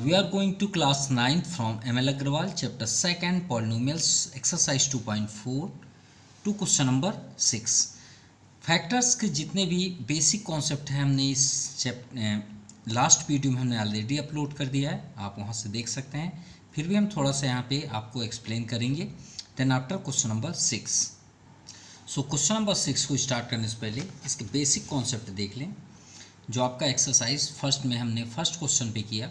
we are going to class 9th from ML Agrawal, chapter 2nd, polynomials, exercise 2.4 to question number 6. Factors के जितने भी basic concept हैं हमने इस last video में हमने ऑलरेडी अपलोड कर दिया है, आप वहाँ से देख सकते हैं. फिर भी हम थोड़ा सा यहाँ पे आपको एक्सप्लेन करेंगे. Then after question number 6. So question number 6 को स्टार्ट करने से पहले इसके बेसिक कॉन्सेप्ट देख लें जो आपका एक्सरसाइज फर्स्ट में हमने फर्स्ट क्वेश्चन पे किया.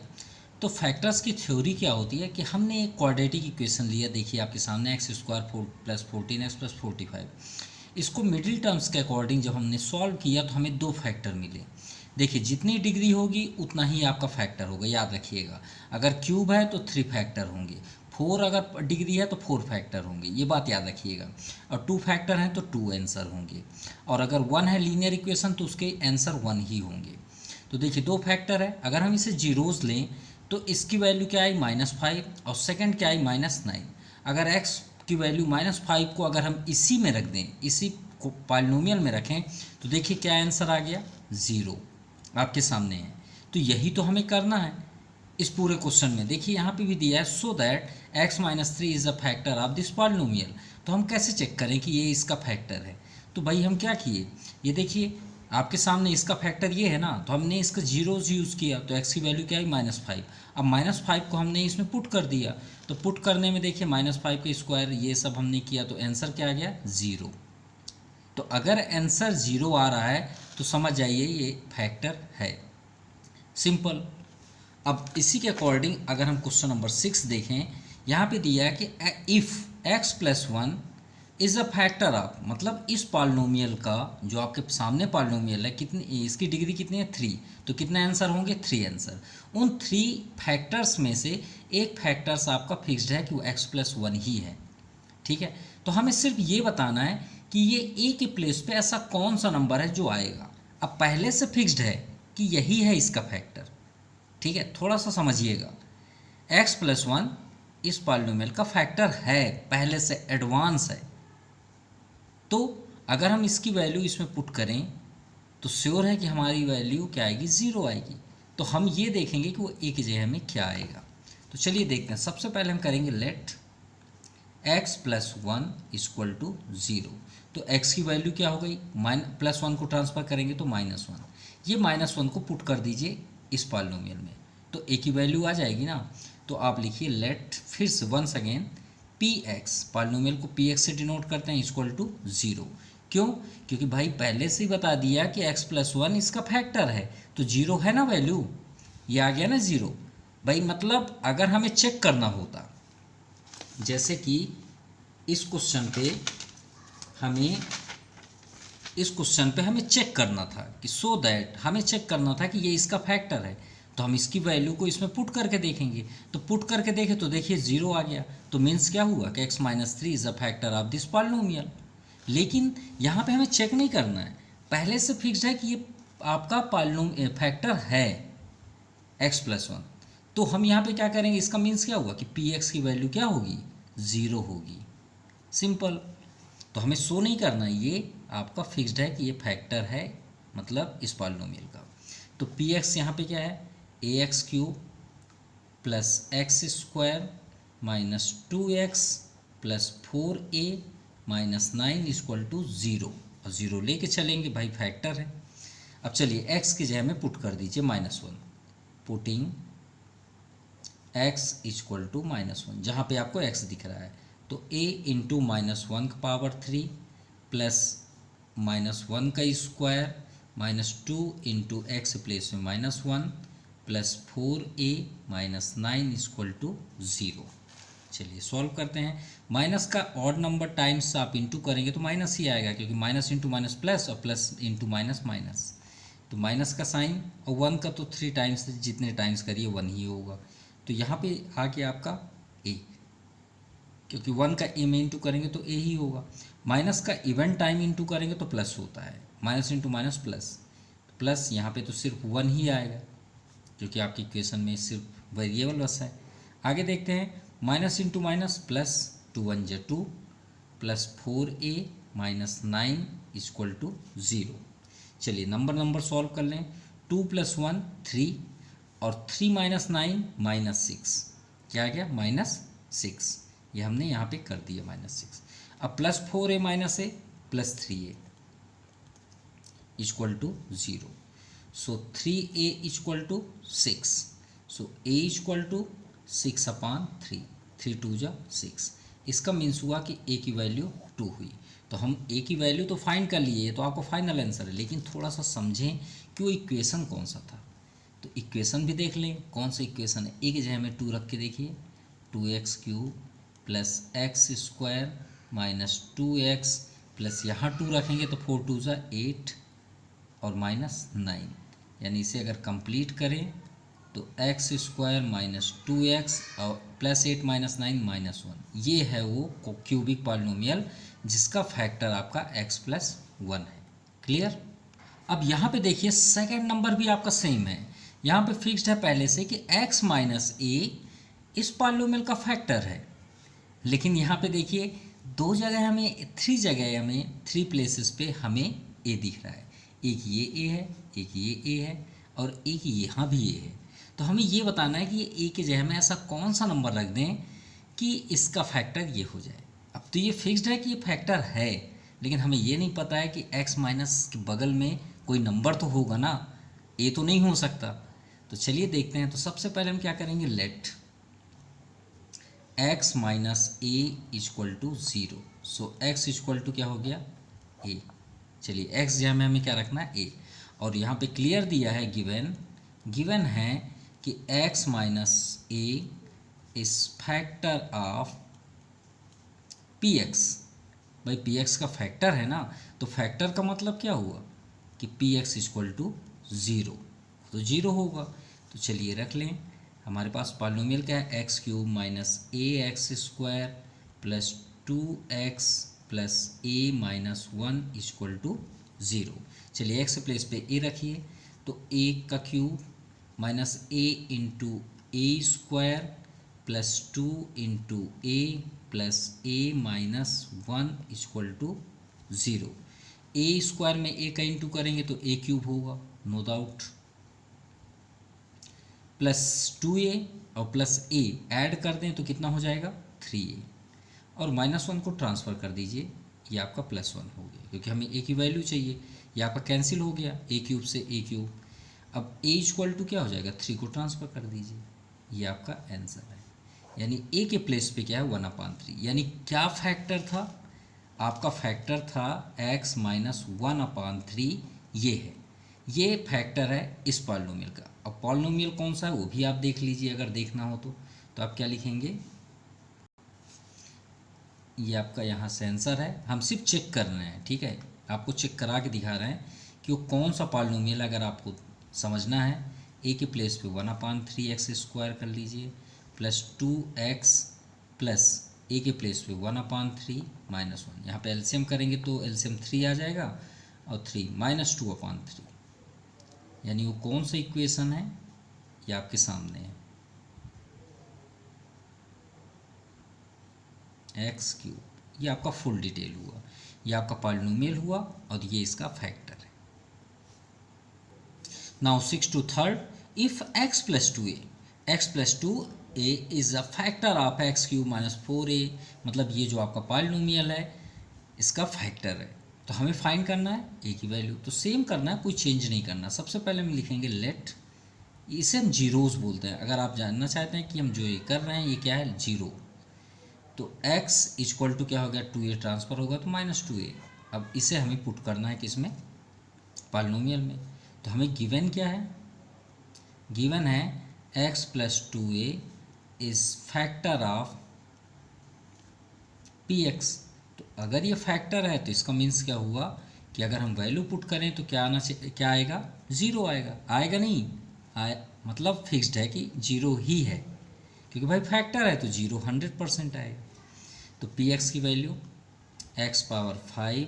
तो फैक्टर्स की थ्योरी क्या होती है कि हमने एक क्वाड्रेटिक इक्वेशन लिया, देखिए आपके सामने x square plus 14x plus 45. इसको मिडिल टर्म्स के अकॉर्डिंग जब हमने सॉल्व किया तो हमें दो फैक्टर मिले. देखिए जितनी डिग्री होगी उतना ही आपका फैक्टर होगा, याद रखिएगा. अगर क्यूब है तो 3 फैक्टर होंगे, 4 अगर डिग्री है तो 4 फैक्टर होंगे, ये बात याद रखिएगा. और 2 फैक्टर हैं तो 2 आंसर होंगे. और अगर 1 है लीनियर इक्वेशन तो उसके आंसर 1 ही होंगे. तो देखिए 2 फैक्टर है, अगर हम इसे जीरोज़ लें तो इसकी वैल्यू क्या आई -5 और सेकंड क्या आई -9. अगर x की वैल्यू -5 को अगर हम इसी में रख दें, इसी को पॉलिनोमियल में रखें तो देखिए क्या आंसर आ गया, 0 आपके सामने है. तो यही तो हमें करना है इस पूरे क्वेश्चन में. देखिए यहाँ पे भी दिया है so that x - 3 is a factor of this polynomial. तो हम कैसे चेक करें कि ये इसका फैक्टर है. तो भाई हम क्या किए, ये देखिए आपके सामने इसका फैक्टर ये है ना, तो हमने इसका जीरोज़ यूज़ किया तो x की वैल्यू क्या आई -5. अब -5 को हमने इसमें पुट कर दिया, तो पुट करने में देखिए -5 का स्क्वायर ये सब हमने किया तो आंसर क्या आ गया, 0. तो अगर आंसर 0 आ रहा है तो समझ जाइए ये फैक्टर है. सिंपल. अब इसी के अकॉर्डिंग अगर हम क्वेश्चन नंबर 6 देखें, यहाँ पे दिया है कि if x + 1 is a factor of, मतलब इस पॉलिनोमियल का जो आपके सामने पॉलिनोमियल है कितनी, इसकी डिग्री कितनी है, 3. तो कितने आंसर होंगे, 3 आंसर. उन 3 फैक्टर्स में से एक फैक्टर्स आपका फिक्स्ड है कि वो x + 1 ही है. ठीक है. तो हमें सिर्फ ये बताना है कि ये a के प्लेस पे ऐसा कौन सा नंबर है जो आएगा. अब पहले से फिक्स्ड है कि यही है इसका फैक्टर. ठीक है, थोड़ा सा समझिएगा. x + 1 इस पॉलिनोमियल का फैक्टर है, पहले से एडवांस है. तो अगर हम इसकी वैल्यू इसमें पुट करें तो श्योर है कि हमारी वैल्यू क्या आएगी, 0 आएगी. तो हम ये देखेंगे कि वो a की जगह में क्या आएगा. तो चलिए देखते हैं. सबसे पहले हम करेंगे लेट x + 1 = 0. तो x की वैल्यू क्या हो गई, +1 को ट्रांसफ़र करेंगे तो -1. ये -1 को पुट कर दीजिए इस पॉलिनोमियल में तो a की वैल्यू आ जाएगी ना. तो आप लिखिए लेट, फिर से वंस अगेन px, पॉलिनोमियल को px से डिनोट करते हैं, = 0. क्यों, क्योंकि भाई पहले से ही बता दिया कि x + 1 इसका फैक्टर है तो 0 है ना वैल्यू, ये आ गया ना 0. भाई मतलब अगर हमें चेक करना होता, जैसे कि इस क्वेश्चन पे हमें चेक करना था कि सो दैट हमें चेक करना था कि ये इसका फैक्टर है, तो हम इसकी वैल्यू को इसमें पुट करके देखेंगे. तो पुट करके देखें तो देखिए 0 आ गया. तो मीन्स क्या हुआ कि x - 3 is a factor of this polynomial. लेकिन यहाँ पे हमें चेक नहीं करना है, पहले से फिक्स्ड है कि ये आपका फैक्टर है x + 1. तो हम यहाँ पे क्या करेंगे, इसका मीन्स क्या हुआ कि px की वैल्यू क्या होगी, 0 होगी. सिंपल. तो हमें शो नहीं करना है, ये आपका फिक्स्ड है कि ये फैक्टर है, मतलब इस पॉलिनोमियल का. तो px यहाँ पे क्या है, ax³ + x² - 2x + 4a - 9 = 0. और 0 लेके चलेंगे, भाई फैक्टर है. अब चलिए x की जगह में पुट कर दीजिए -1. पुटिंग x = -1, जहाँ पे आपको x दिख रहा है तो a × -1³ प्लस -1 का स्क्वायर -2 × x प्लेस में -1 प्लस 4a - 9 = 0. चलिए सॉल्व करते हैं. माइनस का ऑड नंबर टाइम्स आप इंटू करेंगे तो माइनस ही आएगा, क्योंकि माइनस इंटू माइनस प्लस और प्लस इंटू माइनस माइनस. तो माइनस का साइन और 1 का तो 3 टाइम्स, जितने टाइम्स करिए 1 ही होगा. तो यहाँ पे आ गया आपका a, क्योंकि 1 का a में इंटू करेंगे तो a ही होगा. माइनस का इवन टाइम इंटू करेंगे तो प्लस होता है, minus into minus plus. Plus यहाँ पे तो सिर्फ 1 ही आएगा, क्योंकि आपकी इक्वेशन में सिर्फ वेरिएबल बस है. आगे देखते हैं. Minus into minus plus, 2 × 1 = 2 plus 4a - 9 = 0. चलिए नंबर सॉल्व कर लें. 2 + 1 3 और 3 माइनस 9 माइनस 6, क्या आ गया -6, ये हमने यहाँ पे कर दिया -6। अब +4a minus a plus 3a equal to 0। So 3a equal to 6। So a equal to 6/3, 3 2 जा 6। इसका मीन्स हुआ कि a की वैल्यू 2 हुई। तो हम a की वैल्यू तो फाइंड कर लिए, तो आपको फाइनल आंसर है, लेकिन थोड़ा सा समझें कि वो इक्वेशन कौन सा था। तो इक्वेशन भी देख लें कौन सा इक्वेशन है। a की जगह में 2 रख के देखिए, 2x³ plus x² minus 2x plus यहाँ 2 रखेंगे तो 4 2 जा 8 और -9, यानी इसे अगर कंप्लीट करें तो x² माइनस 2x और प्लस 8 माइनस 9 -1, ये है वो क्यूबिक पॉलिनोमियल जिसका फैक्टर आपका x + 1 है। क्लियर। अब यहाँ पे देखिए सेकंड नंबर भी आपका सेम है, यहाँ पे फिक्स्ड है पहले से कि x - a इस पॉलिनोमियल का फैक्टर है। लेकिन यहाँ पे देखिए दो जगह हमें, 3 जगह हमें, 3 प्लेसेस पे हमें a दिख रहा है। एक ये a है, एक ये a है और एक यहाँ भी a है। तो हमें ये बताना है कि ये a के जगह में ऐसा कौन सा नंबर रख दें कि इसका फैक्टर ये हो जाए। अब तो ये फिक्स्ड है कि ये फैक्टर है, लेकिन हमें ये नहीं पता है कि x माइनस के बगल में कोई नंबर तो होगा ना, a तो नहीं हो सकता। तो चलिए देखते हैं। तो सबसे पहले हम क्या करेंगे, let x - a equal to 0। So x equal to क्या हो गया a। चलिए x जगह में हमें क्या रखना है a, और यहाँ पे क्लियर दिया है गिवन है कि x - a is factor of px। भाई px का फैक्टर है ना, तो फैक्टर का मतलब क्या हुआ कि px इक्वल टू 0, तो 0 होगा। तो चलिए रख लें, हमारे पास पॉलिनोमियल क्या है, x³ minus ax² plus 2x plus a minus 1 equal to 0। चलिए x प्लेस पे a रखिए, तो a का cube minus a into a² plus 2 into a plus a minus 1 equal to 0। a² में a का इंटू करेंगे तो a³ होगा, नो डाउट, प्लस 2a और प्लस a ऐड कर दें तो कितना हो जाएगा 3a, और -1 को ट्रांसफ़र कर दीजिए, ये आपका +1 हो गया, क्योंकि हमें a की वैल्यू चाहिए। ये आपका कैंसिल हो गया, a³ से a³। अब a इक्वल टू क्या हो जाएगा, 3 को ट्रांसफ़र कर दीजिए, ये आपका आंसर है। यानी a के प्लेस पे क्या है 1/3। यानी क्या फैक्टर था आपका, फैक्टर था x - 1/3, ये है, ये फैक्टर है इस पॉलिनोमियल का। अब पॉलिनोमियल कौन सा है वो भी आप देख लीजिए, अगर देखना हो तो आप क्या लिखेंगे, ये आपका यहाँ से आंसर है। हम सिर्फ चेक कर रहे हैं, ठीक है, आपको चेक करा के दिखा रहे हैं कि वो कौन सा पॉलिनोमियल। अगर आपको समझना है, a के प्लेस पे 1/3x² कर लीजिए प्लस 2x प्लस a के प्लेस पे 1/3 -1। यहाँ पे एलसीएम करेंगे तो एलसीएम 3 आ जाएगा और 3 -2/3, यानी वो कौन सा इक्वेशन है, ये आपके सामने है, x³। ये आपका फुल डिटेल हुआ, ये आपका पॉलिनोमियल हुआ और ये इसका फैक्टर है। Now 6 to 3rd, if x + 2a is a factor of x³ - 4a, मतलब ये जो आपका पॉलिनोमियल है इसका फैक्टर है। तो हमें फाइंड करना है a की वैल्यू, तो सेम करना है, कोई चेंज नहीं करना। सबसे पहले हम लिखेंगे लेट, इसे हम जीरोस बोलते हैं। अगर आप जानना चाहते हैं कि हम जो ये कर रहे हैं ये क्या है, जीरो, तो x इक्वल टू क्या हो गया, 2a ट्रांसफ़र होगा तो -2a। अब इसे हमें पुट करना है किसमें, पॉलिनोमियल में। तो हमें गिवन क्या है, गिवन है x + 2a is factor of px। तो अगर ये फैक्टर है तो इसका मीन्स क्या हुआ कि अगर हम वैल्यू पुट करें तो क्या आना चाहिए, क्या आएगा, 0 आएगा। आएगा नहीं मतलब फिक्स्ड है कि 0 ही है, क्योंकि भाई फैक्टर है तो 0 100% आएगा। तो px की value x⁵ - 4a²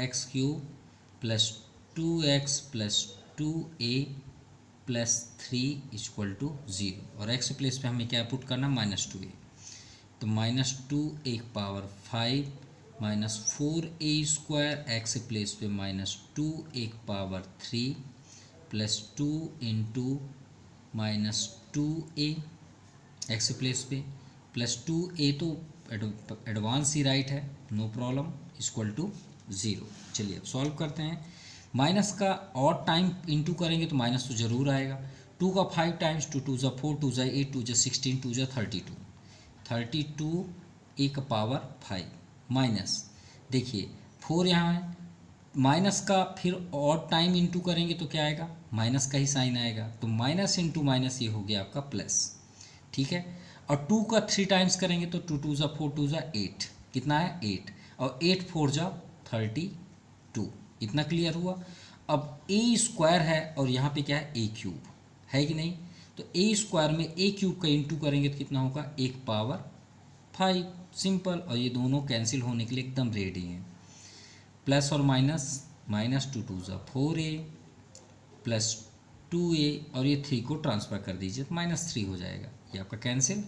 x³ plus 2x plus 2a plus 3 equal to 0, और x प्लेस पे हमें क्या पुट करना, -2a। तो -2⁵ - 4a² x प्लेस पे -2⁵ plus 2 into minus 2a x place पे प्लस 2a तो एडवांस ही राइट है, नो प्रॉब्लम, इक्वल टू 0। चलिए अब सॉल्व करते हैं। माइनस का और टाइम इंटू करेंगे तो माइनस तो ज़रूर आएगा। 2 का 5 टाइम्स, 2 2 ज़ा 4, 2 ज़ा 8, 2 ज़ा 16, 2 ज़ा 32 a का पावर 5 माइनस, देखिए 4 यहाँ है, माइनस का फिर और टाइम इंटू करेंगे तो क्या आएगा, माइनस का ही साइन आएगा, तो माइनस इंटू माइनस ये हो गया आपका प्लस, ठीक है। और 2 का 3 टाइम्स करेंगे तो 2 2 ज़ा 4, 2 ज़ा 8, कितना है 8, और 8 4 ज़ा 32, इतना क्लियर हुआ। अब ए स्क्वायर है और यहाँ पे क्या है ए क्यूब है कि नहीं, तो ए स्क्वायर में ए क्यूब का इंटू करेंगे तो कितना होगा 1 पावर 5, सिंपल, और ये दोनों कैंसिल होने के लिए एकदम रेडी हैं। प्लस और माइनस, माइनस 2 2 ज़ा 4a प्लस 2a, और ये 3 को ट्रांसफ़र कर दीजिए तो माइनस 3 हो जाएगा, ये आपका कैंसिल।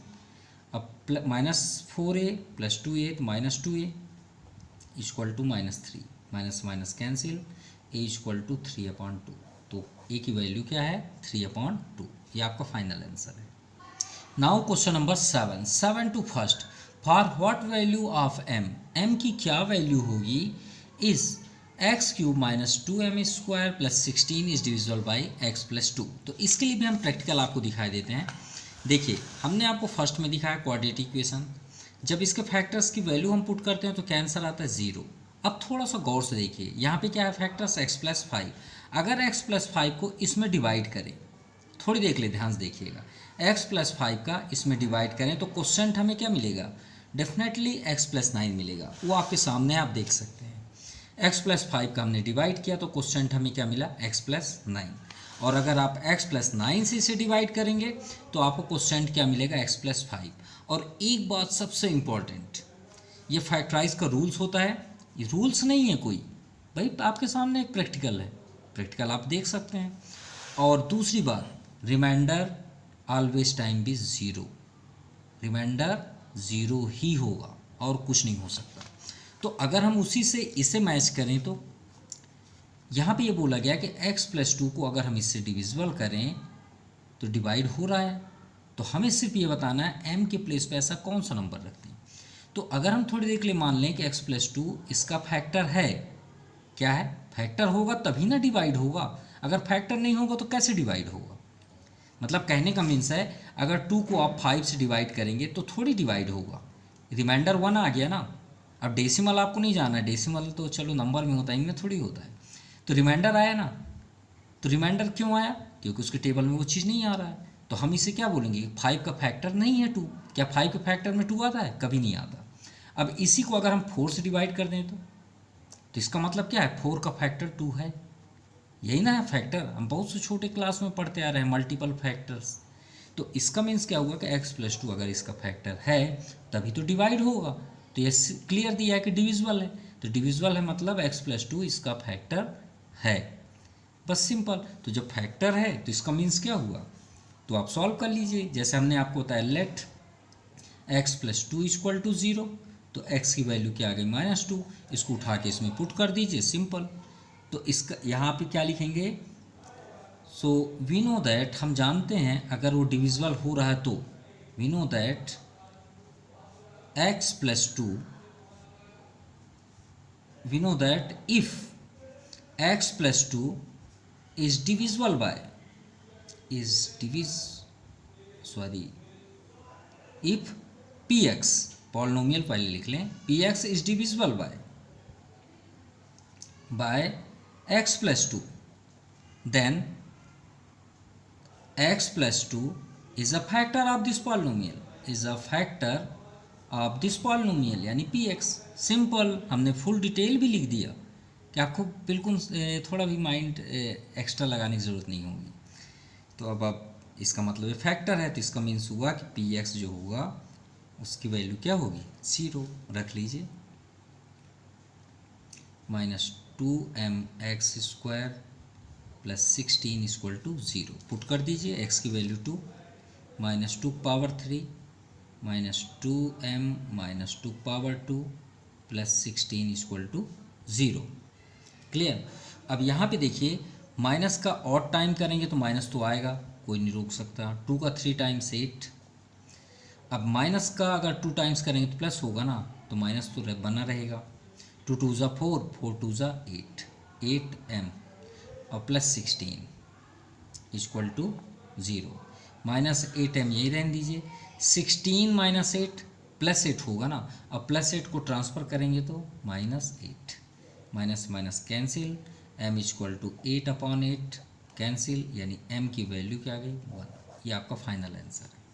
अब माइनस 4a प्लस 2a तो minus 2a equal to minus 3, minus minus cancel, a equal to 3/2, तो a की वैल्यू क्या है 3/2, ये आपका फाइनल आंसर है। Now question number 7 two first, for what value of m की क्या वैल्यू होगी is x cube minus 2m square plus 16 is divisible by x plus 2। तो इसके लिए भी हम प्रैक्टिकल आपको दिखाई देते हैं। देखिए हमने आपको फर्स्ट में दिखाया क्वाड्रेटिक इक्वेशन, जब इसके फैक्टर्स की वैल्यू हम पुट करते हैं तो क्या आंसर आता है 0। अब थोड़ा सा गौर से देखिए, यहाँ पे क्या है फैक्टर्स x प्लस 5, अगर x प्लस 5 को इसमें डिवाइड करें, थोड़ी देख ले, ध्यान से देखिएगा, x प्लस 5 का इसमें डिवाइड करें तो क्वोशेंट हमें क्या मिलेगा, डेफिनेटली x प्लस 9 मिलेगा, वो आपके सामने आप देख सकते हैं। x प्लस 5 का हमने डिवाइड किया तो क्वोशेंट हमें क्या मिला x प्लस 9, और अगर आप x प्लस 9 से इसे डिवाइड करेंगे तो आपको क्वोशेंट क्या मिलेगा x प्लस 5। और एक बात सबसे इम्पॉर्टेंट, ये फैक्टराइज का रूल्स होता है, ये रूल्स नहीं है कोई, भाई आपके सामने एक प्रैक्टिकल है, प्रैक्टिकल आप देख सकते हैं। और दूसरी बात, रिमाइंडर ऑलवेज टाइम भी 0, रिमाइंडर 0 ही होगा और कुछ नहीं हो सकता। तो अगर हम उसी से इसे मैच करें तो यहाँ पे ये बोला गया कि x प्लस 2 को अगर हम इससे डिविजिबल करें तो डिवाइड हो रहा है, तो हमें सिर्फ ये बताना है m के प्लेस पे ऐसा कौन सा नंबर रखते हैं। तो अगर हम थोड़ी देर के लिए मान लें कि x प्लस 2 इसका फैक्टर है, क्या है फैक्टर होगा तभी ना डिवाइड होगा, अगर फैक्टर नहीं होगा तो कैसे डिवाइड होगा। मतलब कहने का मीन्स है अगर 2 को आप 5 से डिवाइड करेंगे तो थोड़ी डिवाइड होगा, रिमाइंडर 1 आ गया ना। अब डेसिमल आपको नहीं जाना है, डेसिमल तो चलो नंबर में होता है, इनमें थोड़ी होता है। तो रिमाइंडर आया ना, तो रिमाइंडर क्यों आया, क्योंकि उसके टेबल में वो चीज़ नहीं आ रहा है, तो हम इसे क्या बोलेंगे 5 का फैक्टर नहीं है 2। क्या 5 के फैक्टर में 2 आता है, कभी नहीं आता। अब इसी को अगर हम 4 से डिवाइड कर दें तो इसका मतलब क्या है 4 का फैक्टर 2 है, यही ना है फैक्टर, हम बहुत से छोटे क्लास में पढ़ते आ रहे हैं मल्टीपल फैक्टर्स। तो इसका मीन्स क्या हुआ कि x प्लस 2 अगर इसका फैक्टर है तभी तो डिवाइड होगा, तो ये क्लियर दिया है कि डिविजिबल है, तो डिविजिबल है मतलब x प्लस 2 इसका फैक्टर है, बस सिंपल। तो जब फैक्टर है तो इसका मीन्स क्या हुआ, तो आप सॉल्व कर लीजिए। जैसे हमने आपको बताया let x plus 2 equal to 0, तो x की वैल्यू क्या आ गई -2, इसको उठा के इसमें पुट कर दीजिए, सिंपल। तो इसका यहाँ पे क्या लिखेंगे, सो वी नो दैट, हम जानते हैं अगर वो डिविजिबल हो रहा है तो we know that x plus 2, we know that if x plus 2 is divisible by if px, polynomial पहले लिख लें, px is divisible by x plus 2, then x plus 2 is a factor of this polynomial, is a factor of this polynomial यानी px। Simple, हमने full detail भी लिख दिया कि आपको बिल्कुल थोड़ा भी माइंड एक्स्ट्रा लगाने की ज़रूरत नहीं होगी। तो अब आप इसका मतलब ये फैक्टर है, तो इसका मीन्स हुआ कि px जो होगा उसकी वैल्यू क्या होगी 0, रख लीजिए, -2mx square plus 16 equal to 0, put कर दीजिए x की value 2, -2 power 3 -2m -2 power 2 plus 16 equal to 0, clear. अब यहाँ पे देखिए माइनस का ऑड टाइम करेंगे तो माइनस तो आएगा, कोई नहीं रोक सकता। 2 का 3 टाइम्स 8। अब माइनस का अगर 2 टाइम्स करेंगे तो प्लस होगा ना, तो माइनस तो बना रहेगा। 2 2 ज़ा 4, 4 2 ज़ा 8, 8m और plus 16 equal to 0। Minus 8m यही रहने दीजिए। 16 माइनस 8 प्लस 8 होगा ना, अब प्लस 8 को ट्रांसफ़र करेंगे तो -8, minus minus cancel, m equal to 8/8 cancel, यानी m की वैल्यू क्या आ गई 1। ये आपका फाइनल आंसर है।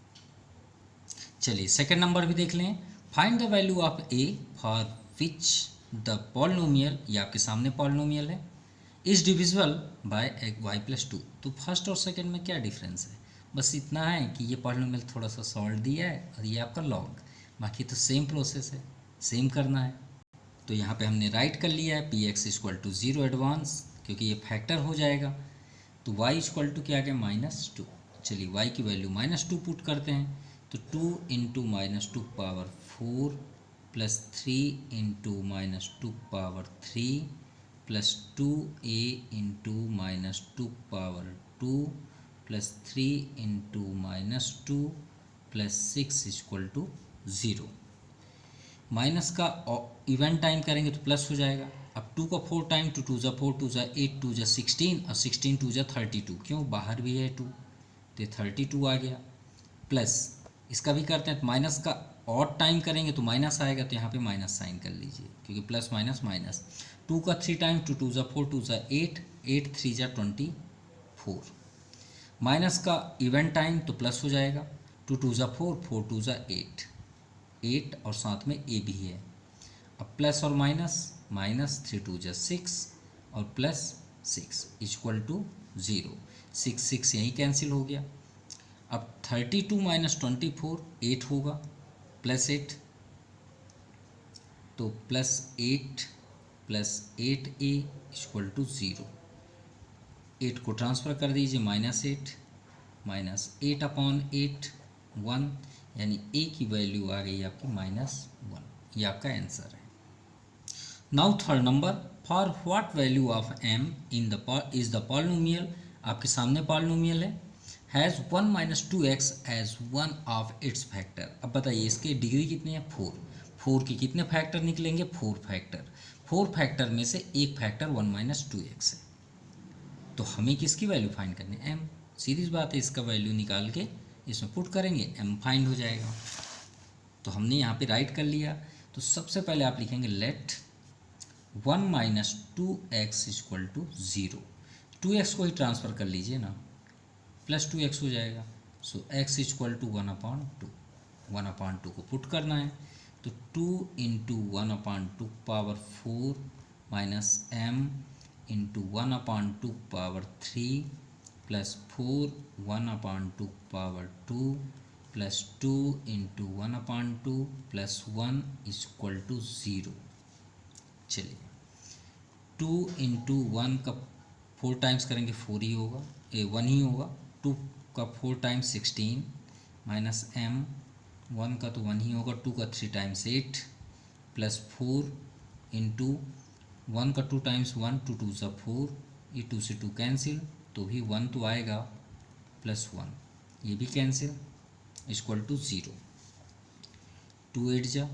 चलिए सेकंड नंबर भी देख लें। Find the value of a for which the polynomial, ये आपके सामने पॉलिनोमियल है, इज डिविजिबल बाय y+2। तो फर्स्ट और सेकंड में क्या डिफरेंस है, बस इतना है कि ये पॉलिनोमियल थोड़ा सा सॉल्व दिया है और ये आपका लॉग, बाकी तो सेम प्रोसेस है, सेम करना है। तो यहाँ पे हमने राइट कर लिया है px इक्वल टू 0 एडवांस, क्योंकि ये फैक्टर हो जाएगा। तो y इक्वल टू क्या आ गया -2। चलिए y की वैल्यू -2 पुट करते हैं, तो 2 into -2 power 4 plus 3 into -2 power 3 plus 2a into -2 power 2 plus 3 into -2 plus 6 equal to 0। Minus का इवेंट टाइम करेंगे तो प्लस हो जाएगा। अब 2 का 4 टाइम, 2 2 ज़ा 4, 2 ज़ा 8, 2 ज़ा 16 और 16 2 ज़ा 32, क्यों बाहर भी है 2 तो 32 आ गया। प्लस इसका भी करते हैं, तो माइनस का ऑड टाइम करेंगे तो माइनस आएगा, तो यहाँ पे माइनस साइन कर लीजिए, क्योंकि प्लस माइनस माइनस। 2 का 3 टाइम, 2 2 ज़ा 4, 2 ज़ा 8, 8 3 ज़ा 24। माइनस का इवेंट टाइम तो प्लस हो जाएगा, 2 2 ज़ा 4, 4 2 ज़ा 8, 8 और साथ में ए भी है। अब प्लस और माइनस, माइनस 3 2 ज़ा 6 और प्लस 6 इक्वल टू 0। 6 6 यहीं कैंसिल हो गया। अब 32 माइनस 24 8 होगा, प्लस 8, तो plus 8 plus 8a equal to 0। 8 को ट्रांसफ़र कर दीजिए, -8 माइनस 8/8 1, यानी a की वैल्यू आ गई आपकी -1। ये आपका आंसर है। Now third number, for what value of m in the is the polynomial, आपके सामने पॉलिनोमियल है, has 1 - 2x as one of its factor. अब बताइए इसके डिग्री कितनी है 4। 4 के कितने फैक्टर निकलेंगे 4 फैक्टर। 4 फैक्टर में से एक फैक्टर 1 - 2x है, तो हमें किसकी वैल्यू फाइंड करनी है m। सीधी बात है, इसका वैल्यू निकाल के इसमें पुट करेंगे m फाइंड हो जाएगा। तो हमने यहाँ पे राइट कर लिया। तो सबसे पहले आप लिखेंगे late 1 - 2x equal to 0। 2x को ही ट्रांसफ़र कर लीजिए ना, प्लस 2x हो जाएगा। सो x इक्वल टू 1/2, 1/2 को पुट करना है, तो 2 into 1/2 power 4 minus m into 1/2 power 3 plus 4 1/2 power 2 plus 2 into 1/2 plus 1 equal to 0। चलिए 2 इंटू 1 का 4 टाइम्स करेंगे 4 ही होगा, 1 ही होगा। 2 का 4 टाइम्स 16 माइनस m, 1 का तो 1 ही होगा। 2 का 3 टाइम्स 8 प्लस 4 इंटू 1 का 2 टाइम्स 1, 2 2 ज़ा 4, ये 2 से 2 कैंसिल, तो भी 1 तो आएगा, प्लस 1 ये भी कैंसिल इक्वल टू 0। 2 8 जा,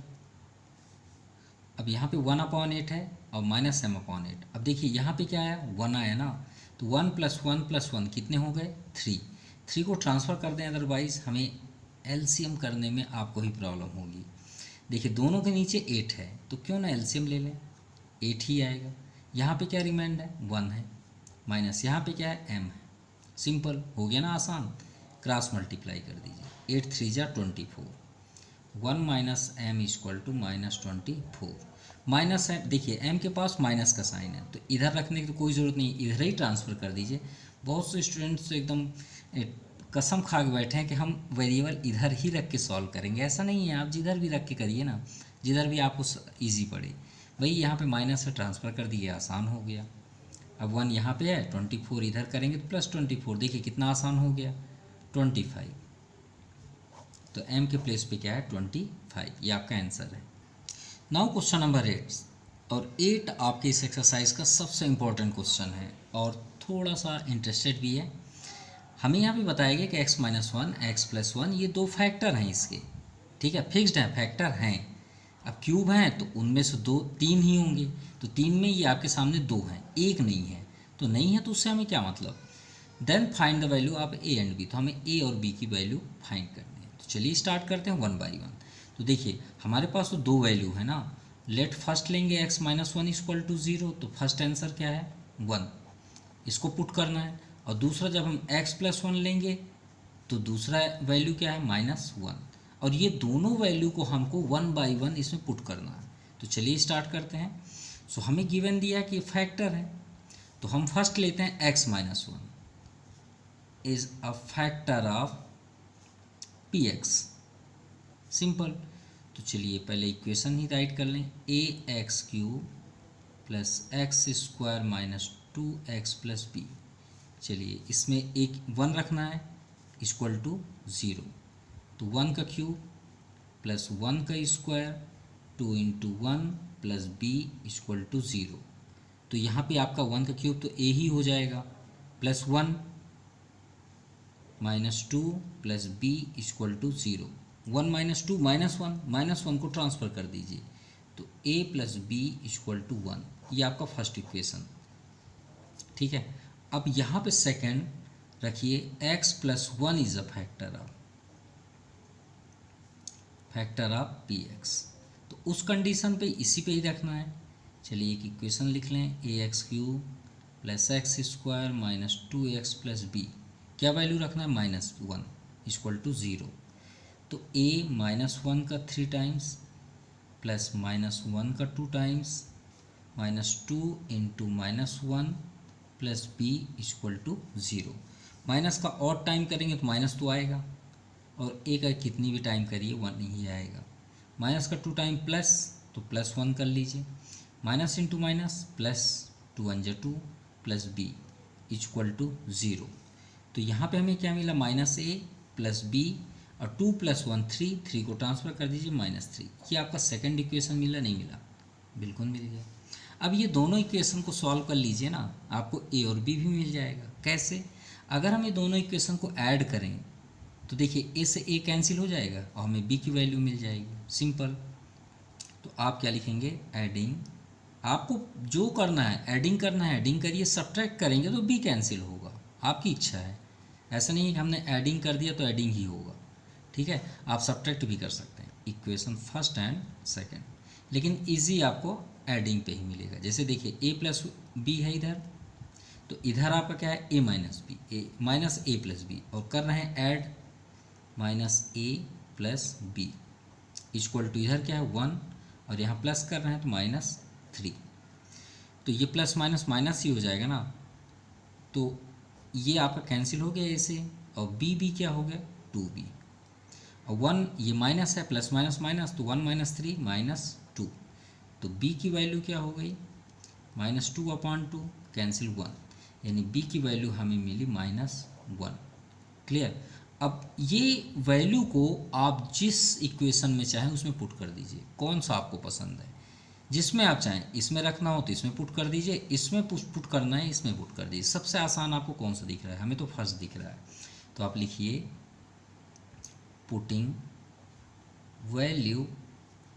अब यहाँ पे 1/8 है और माइनस m/8। अब देखिए यहाँ पे क्या आया 1 आया ना, तो 1 + 1 + 1 कितने हो गए 3। 3 को ट्रांसफ़र कर दें, अदरवाइज़ हमें एलसीएम करने में आपको ही प्रॉब्लम होगी। देखिए दोनों के नीचे 8 है, तो क्यों ना एलसीएम ले लें, 8 ही आएगा। यहाँ पे क्या रिमाइंड है 1 है, माइनस यहाँ पे क्या है m है, सिंपल हो गया ना, आसान। क्रॉस मल्टीप्लाई कर दीजिए, 8 3 = 24, 1 minus m equal to -24। Minus है, देखिए m के पास माइनस का साइन है, तो इधर रखने की तो कोई ज़रूरत नहीं, इधर ही ट्रांसफ़र कर दीजिए। बहुत से स्टूडेंट्स तो एकदम कसम खा के बैठे हैं कि हम वेरिएबल इधर ही रख के सॉल्व करेंगे। ऐसा नहीं है, आप जिधर भी रख के करिए ना, जिधर भी आपको ईजी पड़े। भाई यहाँ पे माइनस से ट्रांसफ़र कर दिए, आसान हो गया। अब 1 यहाँ पे है, 24 इधर करेंगे तो प्लस 24, देखिए कितना आसान हो गया 25। तो m के प्लेस पे क्या है 25, ये आपका आंसर है। नाउ क्वेश्चन नंबर 8, और 8 आपके इस एक्सरसाइज का सबसे इम्पोर्टेंट क्वेश्चन है और थोड़ा सा इंटरेस्टेड भी है। हमें यहाँ पे बताया गया कि x minus one x plus one ये दो फैक्टर हैं इसके, ठीक है, फिक्स्ड हैं, फैक्टर हैं। अब क्यूब हैं तो उनमें से दो तीन ही होंगे, तो तीन में ये आपके सामने दो हैं, एक नहीं है, तो नहीं है तो उससे हमें क्या मतलब। Then find the value of a and b, तो हमें ए और बी की वैल्यू फाइंड करनी है। तो चलिए स्टार्ट करते हैं वन बाई वन। तो देखिए हमारे पास तो दो वैल्यू है ना, लेट फर्स्ट लेंगे x minus one equal to zero, तो फर्स्ट आंसर क्या है 1, इसको पुट करना है। और दूसरा जब हम x प्लस वन लेंगे तो दूसरा वैल्यू क्या है -1, और ये दोनों वैल्यू को हमको 1 बाई 1 इसमें पुट करना है। तो चलिए स्टार्ट करते हैं। सो हमें गिवन दिया कि फैक्टर है, तो हम फर्स्ट लेते हैं x minus one is a factor of px, simple. तो चलिए पहले इक्वेशन ही राइट कर लें, a x cube plus x square minus 2x plus b. चलिए इसमें एक 1 रखना है इक्वल टू 0, तो 1 का क्यूब प्लस 1 का square 2 into 1 plus b equal to 0। तो यहाँ पे आपका 1 का क्यूब तो a ही हो जाएगा, plus 1 minus 2 plus b equal to 0। 1 minus 2 minus one को ट्रांसफ़र कर दीजिए, तो a plus b equal to 1, ये आपका फर्स्ट इक्वेशन, ठीक है। अब यहाँ पे सेकंड रखिए x plus one is a factor of P x, तो उस कंडीशन पे इसी पे ही रखना है। चलिए एक इक्वेशन लिख लें, a x cube plus x square minus 2x plus b, क्या वैल्यू रखना है -1 इक्वल टू 0। तो a -1 का 3 टाइम्स प्लस -1 का 2 times -2 into -1 plus b equal to 0। Minus का और टाइम करेंगे तो माइनस तो आएगा, और ए का कितनी भी टाइम करिए 1 ही आएगा। माइनस का 2 टाइम प्लस, तो प्लस 1 कर लीजिए, माइनस इंटू माइनस प्लस 2 1 जा 2 प्लस बी इक्वल टू 0। तो यहाँ पे हमें क्या मिला -a प्लस बी, और 2 प्लस 1 3 को ट्रांसफ़र कर दीजिए -3। ये आपका सेकंड इक्वेशन मिला, नहीं मिला, बिल्कुल मिल गया। अब ये दोनों इक्वेशन को सॉल्व कर लीजिए ना, आपको ए और बी भी मिल जाएगा। कैसे? अगर हम ये दोनों इक्वेशन को ऐड करें तो देखिए ए से ए कैंसिल हो जाएगा और हमें बी की वैल्यू मिल जाएगी, सिंपल। तो आप क्या लिखेंगे, एडिंग, आपको जो करना है एडिंग करना है एडिंग करिए, सब्ट्रैक्ट करेंगे तो बी कैंसिल होगा, आपकी इच्छा है। ऐसा नहीं है कि हमने एडिंग कर दिया तो एडिंग ही होगा, ठीक है। आप सब्ट्रैक्ट भी कर सकते हैं, इक्वेशन फर्स्ट एंड सेकंड, लेकिन इजी आपको एडिंग पे ही मिलेगा। जैसे देखिए ए प्लस बी है इधर, तो इधर आपका क्या है a minus b, a minus a plus b, और कर रहे हैं add minus a plus b equal to इधर क्या है 1, और यहाँ प्लस कर रहे हैं तो -3। तो ये प्लस माइनस माइनस ही हो जाएगा ना, तो ये आपका कैंसिल हो गया ए से, और बी क्या हो गया 2b, और 1 ये माइनस है, प्लस माइनस माइनस, तो 1 माइनस 3 -2, तो b की वैल्यू क्या हो गई -2/2 कैंसिल 1, यानी b की वैल्यू हमें मिली -1। क्लियर? अब ये वैल्यू को आप जिस इक्वेशन में चाहें उसमें पुट कर दीजिए, कौन सा आपको पसंद है, जिसमें आप चाहें। इसमें रखना हो तो इसमें पुट कर दीजिए, इसमें पुट करना है इसमें पुट कर दीजिए। सबसे आसान आपको कौन सा दिख रहा है? हमें तो फर्स्ट दिख रहा है, तो आप लिखिए putting value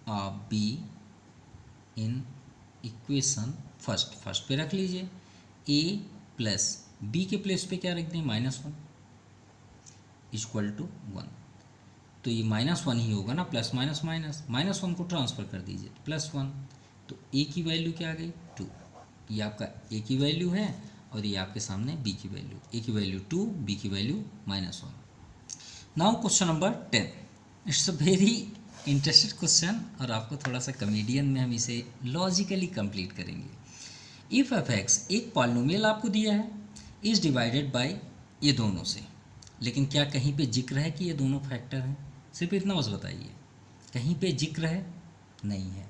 of be in equation first पे रख लीजिए, a प्लस बी के प्लेस पे क्या रख दें -1 इक्वल टू 1, तो ये -1 ही होगा ना, प्लस माइनस माइनस, -1 को ट्रांसफ़र कर दीजिए +1, तो a की वैल्यू क्या आ गई 2, ये आपका a की वैल्यू है, और ये आपके सामने b की वैल्यू, a की वैल्यू 2, b की value -1। Now question number 10, it's a very interested question, और आपको थोड़ा सा कमेडियन में हम इसे लॉजिकली कंप्लीट करेंगे। इफ़ एफ एक्स एक पॉलिनोमियल आपको दिया है, इज़ डिवाइडेड बाय ये दोनों से, लेकिन क्या कहीं पे जिक्र है कि ये दोनों फैक्टर हैं? सिर्फ इतना बस बताइए, कहीं पे जिक्र है? नहीं है।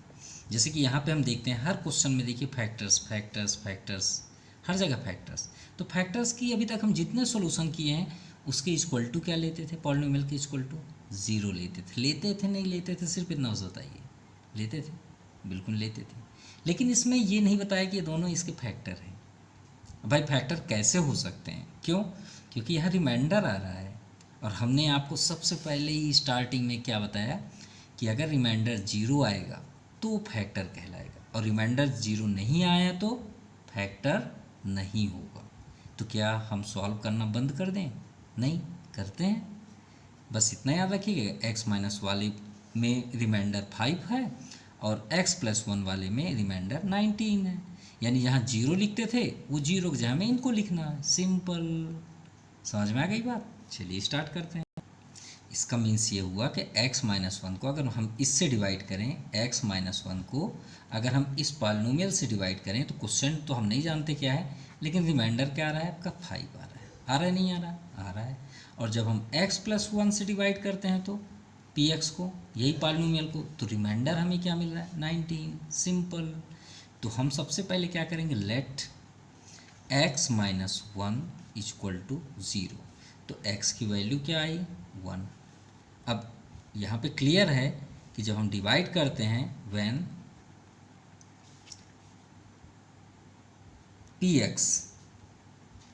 जैसे कि यहाँ पे हम देखते हैं हर क्वेश्चन में, देखिए फैक्टर्स फैक्टर्स फैक्टर्स, हर जगह फैक्टर्स। तो फैक्टर्स की अभी तक हम जितने सॉल्यूशन किए हैं उसके इक्वल टू क्या लेते थे, पॉलिनोमियल के इक्वल टू 0 लेते थे नहीं लेते थे? सिर्फ इतना बस बताइए, लेते थे? बिल्कुल लेते थे। लेकिन इसमें ये नहीं बताया कि ये दोनों इसके फैक्टर हैं, भाई फैक्टर कैसे हो सकते हैं, क्यों? क्योंकि यहाँ रिमाइंडर आ रहा है और हमने आपको सबसे पहले ही स्टार्टिंग में क्या बताया कि अगर रिमाइंडर जीरो आएगा तो फैक्टर कहलाएगा और रिमाइंडर जीरो नहीं आया तो फैक्टर नहीं होगा। तो क्या हम सॉल्व करना बंद कर दें? नहीं करते हैं। बस इतना याद रखिएगा, x माइनस वाले में रिमाइंडर 5 है और x प्लस 1 वाले में रिमाइंडर 19 है। यानी जहाँ जीरो लिखते थे वो जीरो की जगह में इनको लिखना है, सिंपल। समझ में आ गई बात? चलिए स्टार्ट करते हैं। इसका मीन्स ये हुआ कि x माइनस 1 को अगर हम इससे डिवाइड करें, x माइनस 1 को अगर हम इस पॉलिनोमियल से डिवाइड करें तो क्वेश्चन तो हम नहीं जानते क्या है, लेकिन रिमाइंडर क्या आ रहा है आपका 5 आ रहा है। आ रहा है नहीं आ रहा? आ रहा है। और जब हम x प्लस 1 से डिवाइड करते हैं तो px को, यही पॉलिनोमियल को, तो रिमाइंडर हमें क्या मिल रहा है? 19, सिंपल। तो हम सबसे पहले क्या करेंगे, let x minus 1 equal to 0। तो x की वैल्यू क्या आई? 1। अब यहाँ पे क्लियर है कि जब हम डिवाइड करते हैं when px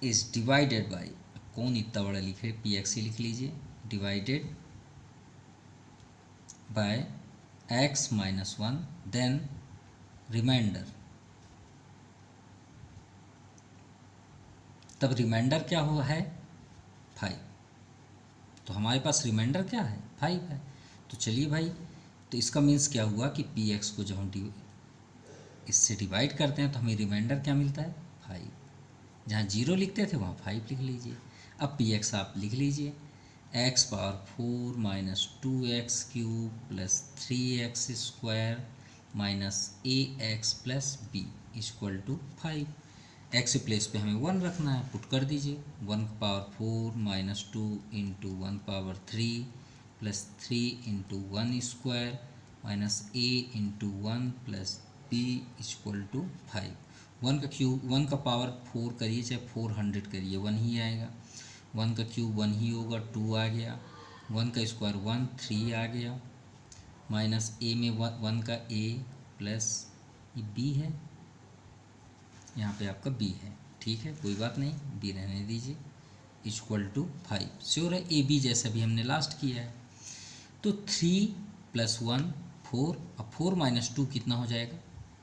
is divided by, कौन इतना बड़ा लिखे, px ही लिख लीजिए, divided by x minus 1, then reminder, तब रिमाइंडर क्या हुआ है? 5। तो हमारे पास रिमाइंडर क्या है? 5 है। तो चलिए भाई, तो इसका मीन्स क्या हुआ कि px को जब हम इससे डिवाइड करते हैं तो हमें रिमाइंडर क्या मिलता है? 5। जहाँ जीरो लिखते थे वहाँ 5 लिख लीजिए। अब px आप लिख लीजिए, x power 4 minus 2x cube plus 3x square minus ax plus b equal to 5। x place पे हमें 1 रखना है, पुट कर दीजिए। 1 power 4 minus 2 into 1 power 3 plus 3 into 1 square minus a into 1 plus b equal to 5। 1 का cube, 1 का power 4 करिए चाहे 400 करिए 1 ही आएगा। 1 का क्यूब 1 ही होगा, 2 आ गया। 1 का स्क्वायर 1, 3 आ गया। माइनस a में 1 का a प्लस b है, यहाँ पे आपका b है, ठीक है कोई बात नहीं, b रहने दीजिए, इक्वल टू 5। श्योर है ए बी जैसा भी हमने लास्ट किया है। तो 3 प्लस 1 4, अब 4 माइनस 2 कितना हो जाएगा?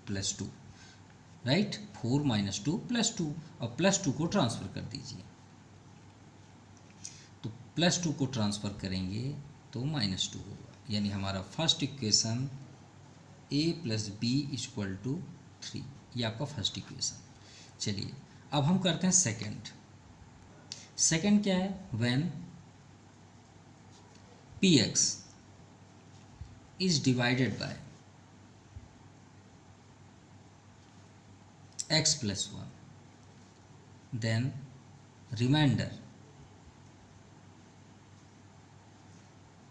Plus 2, right. 4 माइनस 2 प्लस 2, और प्लस 2 को ट्रांसफ़र कर दीजिए। तो प्लस 2 को ट्रांसफ़र करेंगे तो माइनस 2 होगा, यानी हमारा first equation a plus b equal to 3, ये आपका फर्स्ट इक्वेशन। चलिए अब हम करते हैं सेकंड। सेकंड क्या है? When px is divided by x plus 1, then reminder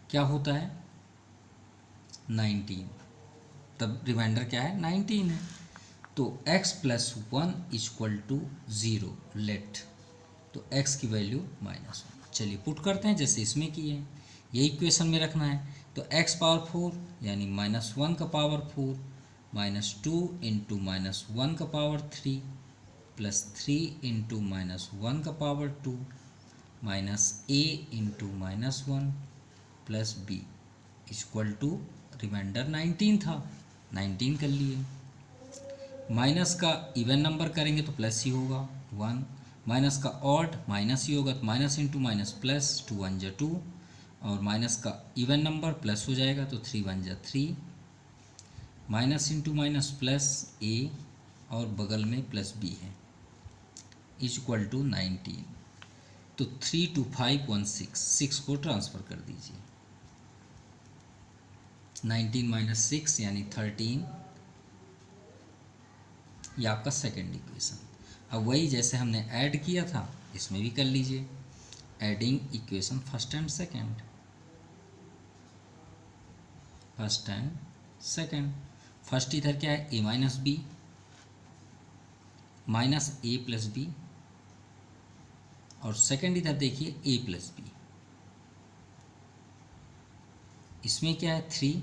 क्या होता है? 19। तब रिमाइंडर क्या है? 19 है। तो x plus 1 equal to 0 let, तो x की वैल्यू -1। चलिए पुट करते हैं जैसे इसमें किए हैं, यही इक्वेशन में रखना है। तो x पावर 4 यानी -1 का पावर 4 माइनस 2 इंटू -1 का पावर 3 प्लस 3 इंटू -1 का power 2 minus a into -1 plus b equal to, reminder 19 था, 19 कर लिए। माइनस का इवन नंबर करेंगे तो प्लस ही होगा 1, माइनस का ऑड माइनस ही होगा तो माइनस इंटू माइनस प्लस, 2 1 जा 2, और माइनस का इवन नंबर प्लस हो जाएगा तो 3 1 जा 3, minus into minus plus a और बगल में प्लस b है, इक्वल टू 19। तो 3 2 5 1 6 को ट्रांसफ़र कर दीजिए। 19 माइनस 6 यानी 13, ये आपका सेकेंड इक्वेशन। अब वही जैसे हमने ऐड किया था इसमें भी कर लीजिए, adding equation first and second, first and second. First इधर क्या है? a minus b minus a plus b, और सेकेंड इधर देखिए a प्लस बी। इसमें क्या है? 3,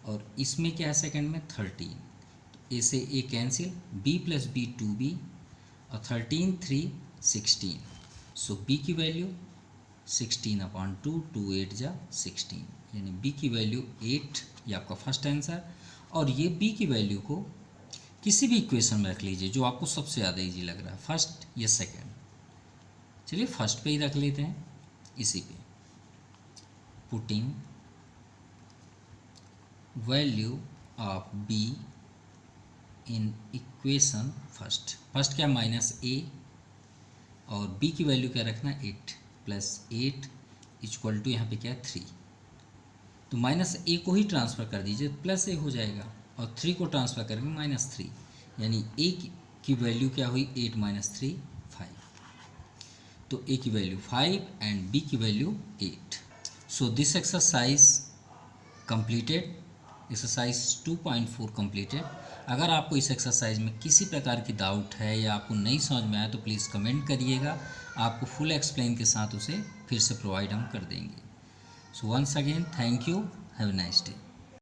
और इसमें क्या है सेकेंड में? 13। ए से a cancel, b plus b 2b, और 13 3 16। सो बी की वैल्यू 16/2, 2 8 जा 16, यानी बी की वैल्यू 8, ये आपका फर्स्ट आंसर। और ये बी की वैल्यू को किसी भी इक्वेशन में रख लीजिए जो आपको सबसे ज़्यादा इजी लग रहा है, फर्स्ट या सेकंड। चलिए फर्स्ट पे ही रख लेते हैं, इसी पे। Putting value of be in equation first क्या -a, और b की वैल्यू क्या रखना, 8 + 8 = यहाँ पे क्या है 3। तो -a को ही ट्रांसफ़र कर दीजिए, +a हो जाएगा, और 3 को ट्रांसफ़र करेंगे -3, यानी a की वैल्यू क्या हुई 8 - 3 5। तो a की वैल्यू 5 एंड b की value 8। So this exercise completed, exercise 2.4 completed. अगर आपको इस एक्सरसाइज में किसी प्रकार की डाउट है या आपको नहीं समझ में आया तो प्लीज़ कमेंट करिएगा, आपको फुल एक्सप्लेन के साथ उसे फिर से प्रोवाइड हम कर देंगे। So once again thank you, have a nice day.